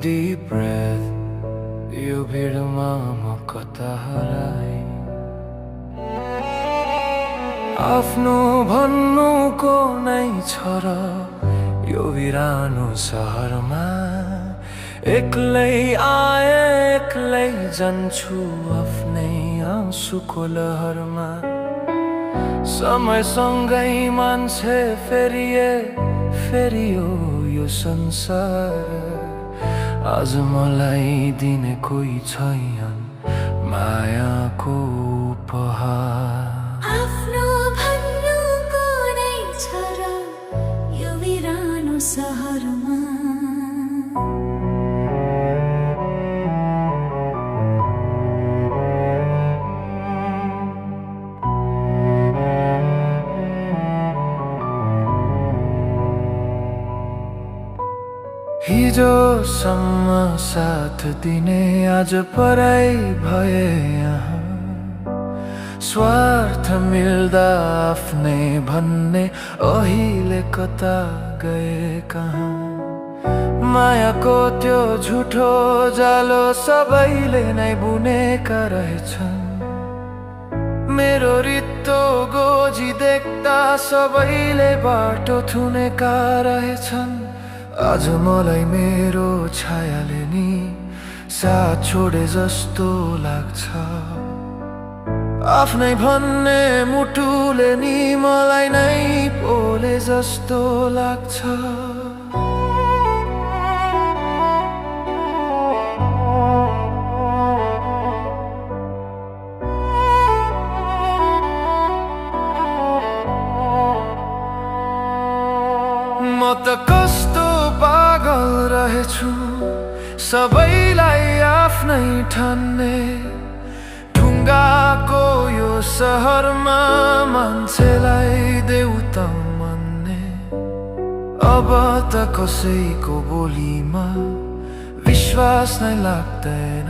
deep breath, यो भिडमा म कता हराए। आफ्नो भन्नुको नै छ र यो बिरानो सहरमा, एक्लै आए एक्लै जान्छु आफ्नै आँसुको लहरमा। समयसँगै मान्छे फेरियो यो संसार, आज मलाई दिने कोही छैन मायाको उपहार। आफ्नो भन्नुको नै छ र यो बिरानो सहरमा, हिजोसम्म साथ दिने आज पराई भए यहाँ। स्वार्थ मिल्दा आफ्नै भन्ने अहिले कता गए कहाँ। मायाको त्यो झुठो जालो सबैले नै बुनेका रहेछन्। मेरो रित्तो गोजी देख्दा सबैले बाटो थुनेका रहेछन्। आज मलाई मेरो छायाले नि साथ छोडे जस्तो लाग्छ। आफ्नै भन्ने मुटुले नि मलाई नै पोले जस्तो लाग्छ। म त कस्तो पागल रहेछु, सबैलाई आफ्नै ठान्ने। ढुङ्गाको यो सहरमा मान्छेलाई देउता मान्ने। अब त कसैको बोलीमा विश्वास नै लाग्दैन।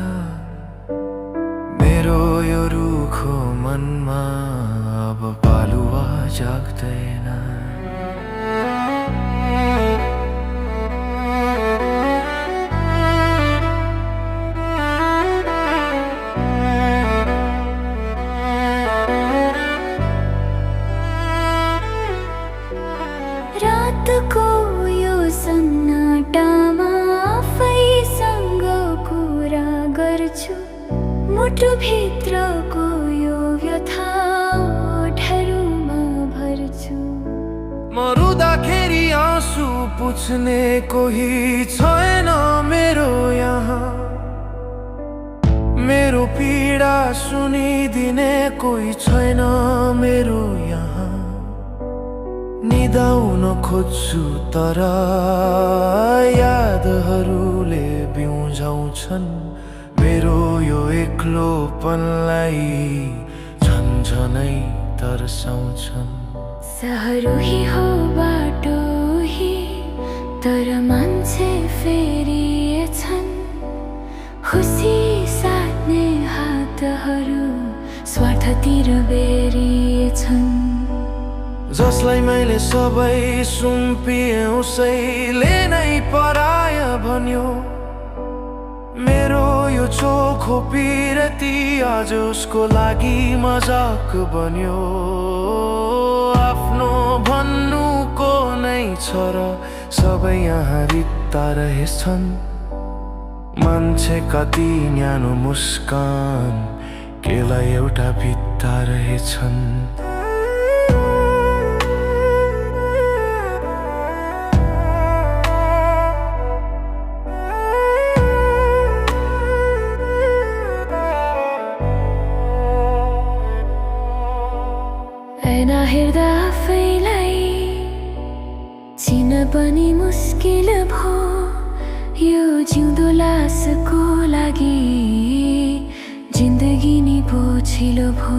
मेरो यो रुखो मनमा अब पालुवा जाग्दैन। रातको यो सन्नाटामा आफैसँग कुरा गर्छु। मुटुभित्रको यो व्यथा ओठहरूमा भर्छु। म रुँदाखेरि आँसु पुछ्ने कोही छैन मेरो यहाँ। मेरो पीडा सुनिदिने कोही छैन मेरो यहाँ। निदाउन खोज्छु तर यादहरूले बिउझाउँछन् मेरो यो एक्लोपनलाई झन्झनै तर्साउँछन्। सहरुही हो बाटो ही, तर मान्छे फेरिएछन्। खुसी साट्ने हातहरू स्वार्थतिर बेरिएछन्। जसलाई मैले सबै सुम्पिएँ उसैले नै पराय भन्यो। मेरो यो चोखो पिरती आज उसको लागि मजाक बन्यो। आफ्नो भन्नुको नै छ र सबै यहाँ रित्ता रहेछन्। मान्छेका ती न्यानो मुस्कान केलाई एउटा भित्ता रहेछन्। ऐना हेर्दा आफैलाई चिन्न पनि मुस्किल भो। यो जिउँदो लासको लागि जिन्दगी नि बोझिलो भो।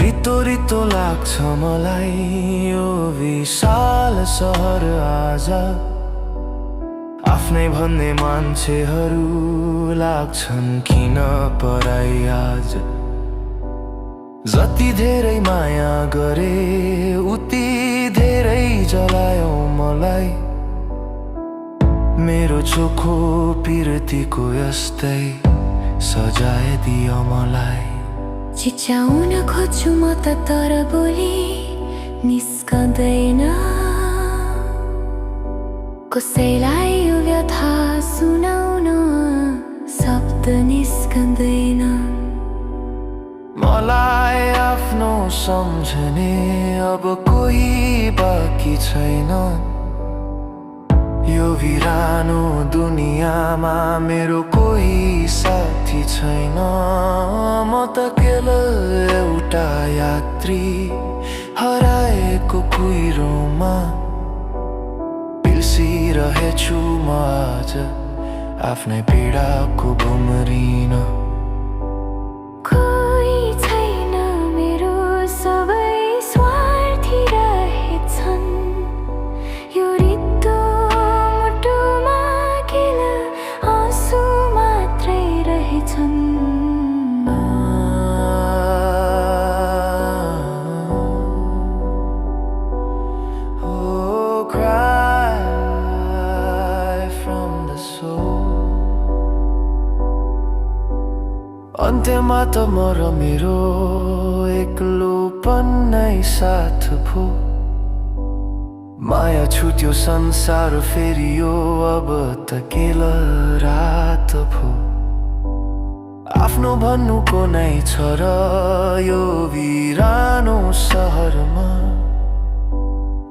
रितो रितो लाग्छ मलाई यो विशाल सहर आज। आफ्नै भन्ने मान्छेहरू लाग्छन् किन पराई आज। जति धेरै माया गरे उति धेरै जलायो मलाई। मेरो चोखो पिरतीको यस्तै सजाइदियो मलाई। चिच्याउन खोज्छु म त तर बोली निस्कँदैन। कसैलाई यो व्यथा सुनाउन शब्द निस्कँदैन। मलाई आफ्नो सम्झने अब कोही बाँकी छैन। यो भिरानो दुनियाँमा मेरो कोही साथी छैन। म त केवल एउटा यात्री हराएको कुहिरोमा बिर्सिरहेछु म आज आफ्नै पीडाको भुमरिन। कोही छैन मेरो सबै स्वार्थी रहेछन्। यो रित्तो मुटुमा किन आँसु मात्रै रहेछन्। अन्त्यमा त म र मेरो एक्लोपन नै साथ भो। माया छुट्यो संसार फेरियो अब त केल रात भो। आफ्नो भन्नुको नै छ र यो भिरानो सहरमा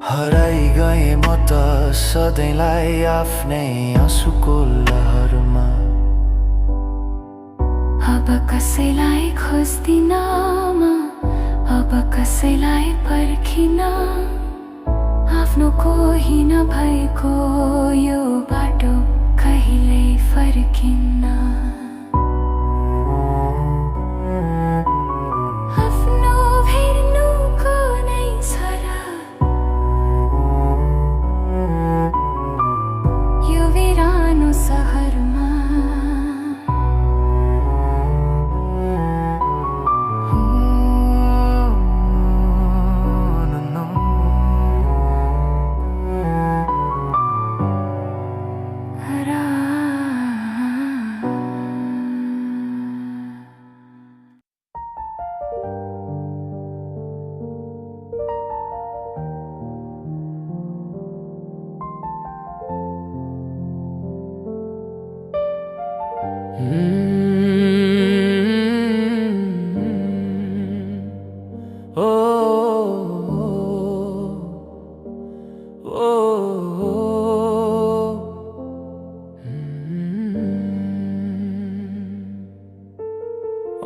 हराइ गए म त सधैँलाई आफ्नै आँसुको लहरमा। अब कसैलाई खोज्दिन म, अब कसैलाई पर्खिन। आफ्नो कोही नभएको यो बाटो कहिल्यै फर्किन्न। आफ्नो भेट्नुको नै छ र यो भिरानो सहरमा।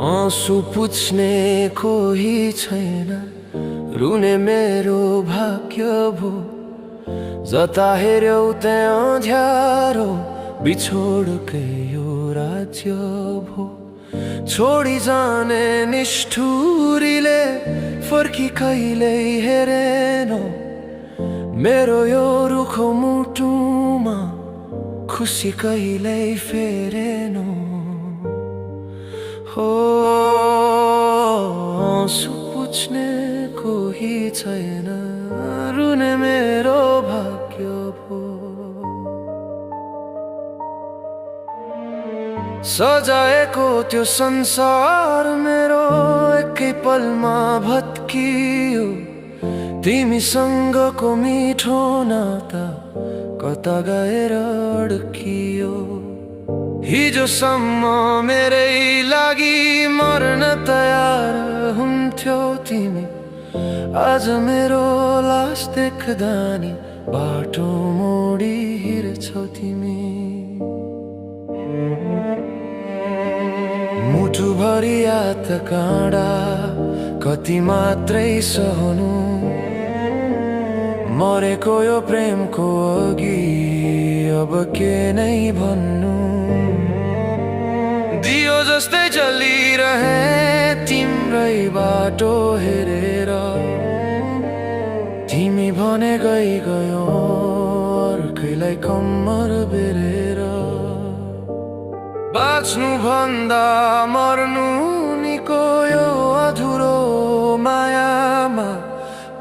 आँसु पुछ्ने कोही छैन, रुने मेरो भाग्य भो। जता हेऱ्यौ त्यहाँ अँध्यारो बिछोडकै यो राज्य भो। छोडी जाने निष्ठुरीले फर्की कहिल्यै हेरेनौ। मेरो यो रुखो मुटुमा खुसी कहिल्यै फेरेनौ। हो आँसु पुछ्ने कोही छैन, रुने मेरो भाग्य भो। सजाएको त्यो संसार मेरो एकै पलमा भत्कियो। तिमीसँगको मिठो नाता कता गएर अड्कियो। हिजोसम्म मेरै लागि मर्न तयार हुन्थ्यौ तिमी, आज मेरो लास देख्दा नि बाटो मोडी हिँड्छौ तिमी। मुटुभरि याद काँडा कति मात्रै सहनु। मरेको यो प्रेमको अघि अब के नै भन्नु। दियो जस्तै चलिरहे तिम्रै बाटो हेरेर। तिमी भने गयौ अर्कैलाई कम्मर बेरेर। बाँच्नु भन्दा मर्नु निको यो अधुरो मायामा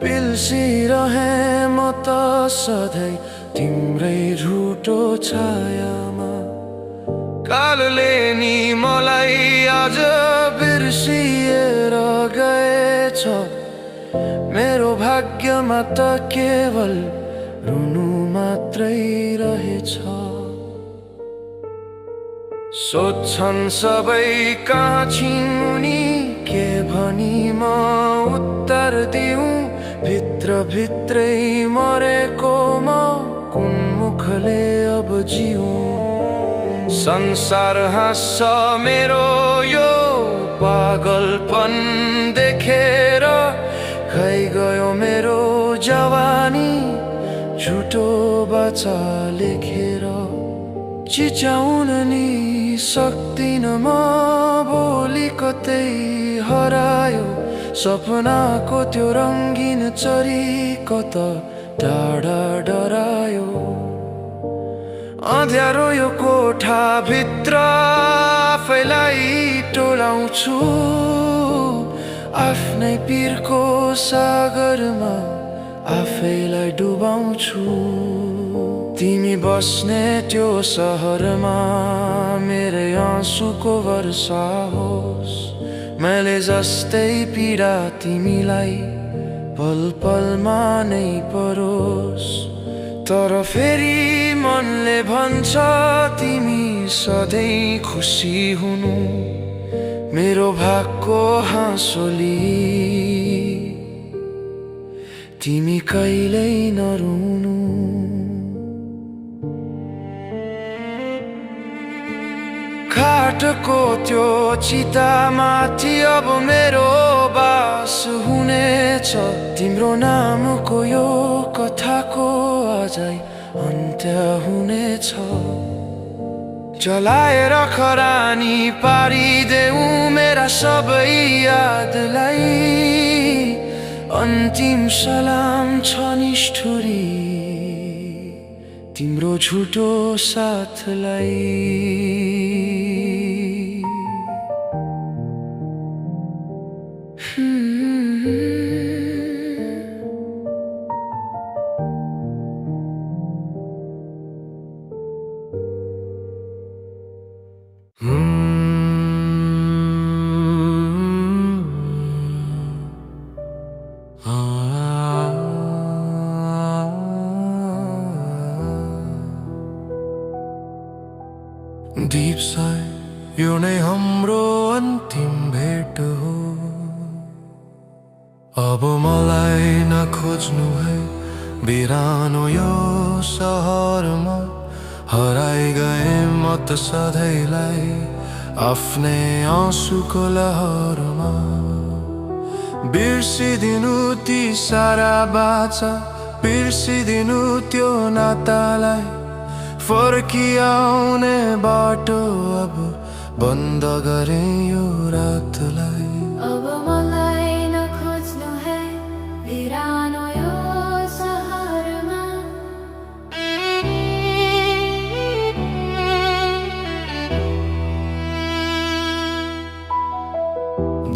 पिल्सिरहे म त सधैँ तिम्रै झुटो छायामा। कालले नि मलाई आज बिर्सिएर गएछ। मेरो भाग्यमा त केवल रुनु मात्रै रहेछ। सोध्छन् सबै कहाँ छिन् के भनी म उत्तर दिउँ। भित्र भित्रै मरेको म कुन मुखले अब जिउँ। संसार हाँस्छ मेरो यो पागलपन देखेर। खै गयो मेरो जवानी झुटो बाचा लेखेर। चिच्याउन नि सक्दिन म भोलि कतै हरायो। सपनाको त्यो रङ्गीन चरी कता टाढा डरायो। अँध्यारो यो कोठा भित्र आफैलाई टोलाउँछु। आफ्नै पिरको सागरमा आफैलाई डुबाउँछु। तिमी बस्ने त्यो सहरमा मेरै आँसुको वर्षा होस्। मैले जस्तै पीडा तिमीलाई पल पलमा नै परोस्। तर फेरि मनले भन्छ तिमी सधैँ खुसी हुनु। मेरो भागको हाँसोली तिमी कहिल्यै नरुनु। खाटको त्यो चितामाथि अब मेरो बास हुनेछ। तिम्रो नामको यो कथाको आजै अन्त्य हुनेछ। जलाएर खरानी पारिदेऊ मेरा सबै यादलाई। अन्तिम सलाम छ निष्ठुरी तिम्रो झुटो साथलाई। दीप साई यो नै हाम्रो अन्तिम भेट हो। अब मलाई नखोज्नु है बिरानो यो सहरमा। हराइ गए म त सधैँलाई आफ्नै आँसुको लहरमा। बिर्सिदिनु ती सारा बाचा बिर्सिदिनु त्यो नातालाई। फर्किआउने बाटो अब बन्द गरे यो रातलाई। अब मलाई नखोज्नु है बिरानो यो सहरमा।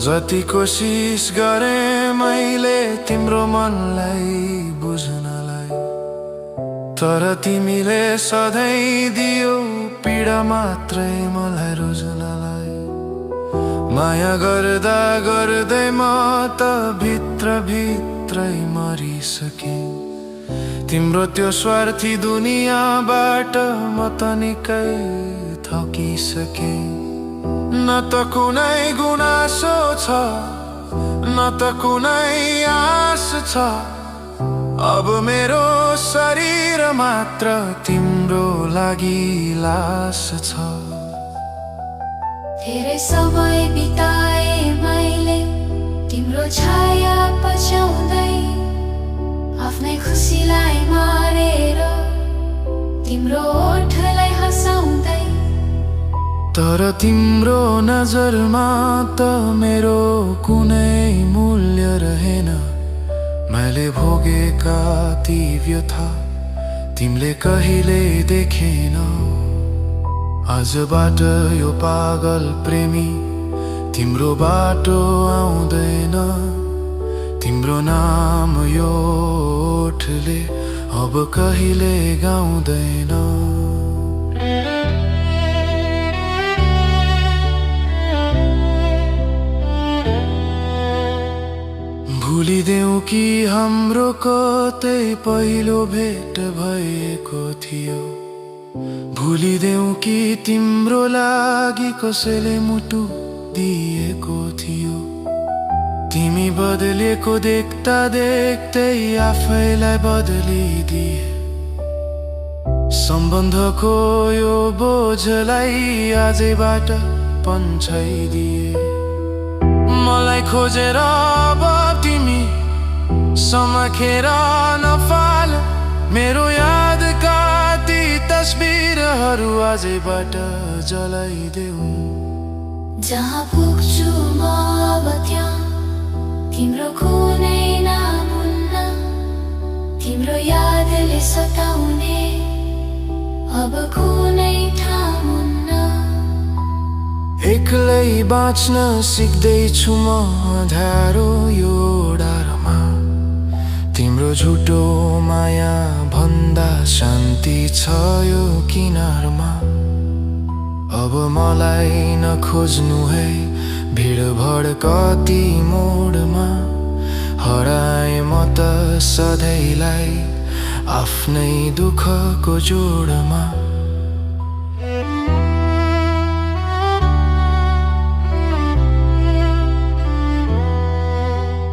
जति कोसिस गरे मैले तिम्रो मनलाई बुझ्नलाई। तर तिमीले सधैँ दियो पीडा मात्रै मलाई रुझ्नलाई। माया गर्दा गर्दै म त भित्र भित्रै मरिसकेँ। तिम्रो त्यो स्वार्थी दुनियाँबाट म त निकै थकिसकेँ। न त कुनै गुनासो छ न त कुनै आस छ। अब मेरो शरीर मात्र तिम्रो लागि लास छ। धेरै समय बिताए मैले तिम्रो छाया पछ्याउँदै। आफ्नै खुसीलाई मारेर तिम्रो ओठलाई हँसाउँदै। तर तिम्रो नजरमा त मेरो कुनै मूल्य रहेन। मैले भोगेका ती व्यथा तिमीले कहिले देखेन। आजबाट यो पागल प्रेमी तिम्रो बाटो आउँदैन। तिम्रो नाम यो ओठले अब कहिले गाउँदैन। भुलिदेऊ कि हाम्रो कतै पहिलो भेट भएको थियो। भुलिदेऊ कि तिम्रो लागि कसैले मुटु दिएको थियो। तिमी बदलिएको देख्दा देख्दै आफैलाई बदलिदिए। सम्बन्धको यो बोझलाई आजैबाट पन्छाइदिए। मलाई खोजेर अब तिमी समाखेर नफाल। मेरो यादका ती तस्बिरहरू आजैबाट जलाइदेऊ। जहाँ पुग्छु म अब त्यहाँ तिम्रो कुनै नाम हुन्न। तिम्रो यादले सताउने अब कुनै ठाउँ हुन्न। एक्लै बाँच्न सिक्दैछु म अँध्यारो यो डाँडोमा। तिम्रो झुटो माया भन्दा शान्ति छ यो किनारमा। अब मलाई नखोज्नु है भिडभाड कति मोडमा। हराए म त सधैँलाई आफ्नै दुःखको जोडमा।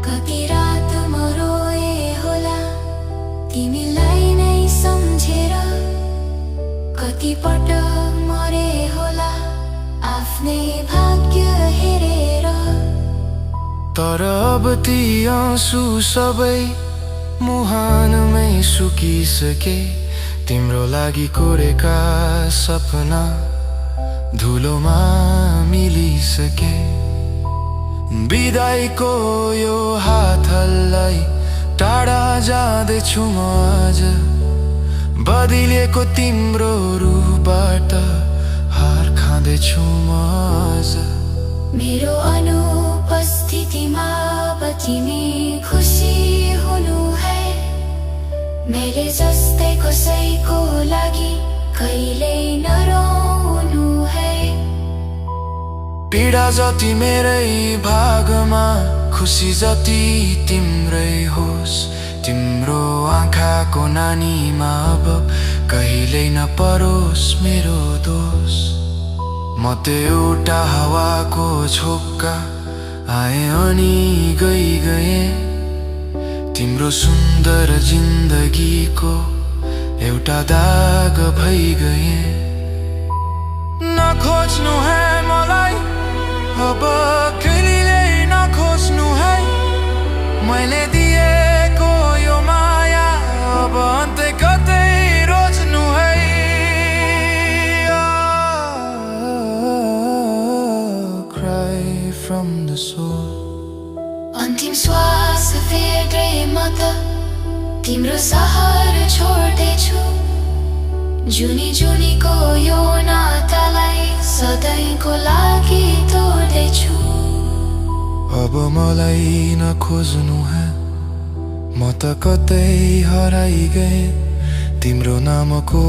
कति रात म रोए होला तिमीलाई नै सम्झेर। कति पटक मरे होला आफ्नै भाग्य हेरेर। तर अब ती आँसु सबै मुहानमै सुकिसके। तिम्रो लागि कोरेका सपना धुलोमा मिलिसके। बिदाईको यो हात हल्लाई टाढा जाँदैछु म आज। बदलिएको तिम्रो रूपबाट हार खाँदैछु म आज। मेरो अनुपस्थितिमा अब तिमी खुसी हुनु है। मैले जस्तै कसैको लागि कहिल्यै नरोउनु है। पीडा जति मेरै भागमा खुसी जति तिम्रै होस्। तिम्रो आँखाको नानीमा अब कहिल्यै नपरोस् मेरो दोष। म त एउटा हावाको झोक्का आए अनि गए। तिम्रो सुन्दर जिन्दगीको एउटा दाग भइगए। नखोज्नु है मलाई अब कहिल्यै नखोज्नु है। मैले दिएको यो माया अब अन्तै कतै रोज्नु है। Cry from the soul। अन्तिम श्वास फेर्दै म त तिम्रो सहर छोड्दैछु। जुनी जुनीको यो नातालाई सधैँको लागि तोड्दैछु। अब मलाई नखोज्नु है म त कतै हराइगए। तिम्रो नामको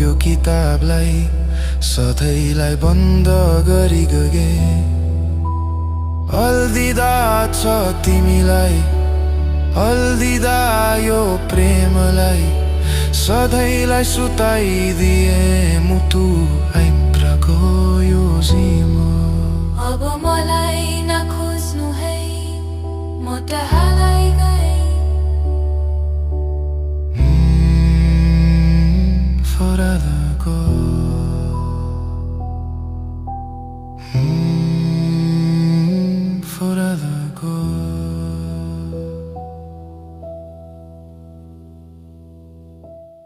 यो किताबलाई सधैँलाई बन्द गरी गए। अलविदा छ तिमीलाई अलविदा यो प्रेमलाई। सधैँलाई सुताइदिए मुटु आइप्रको यो जिम्मा। अब मलाई नखोज्नु है म त हराइ गए। forever go।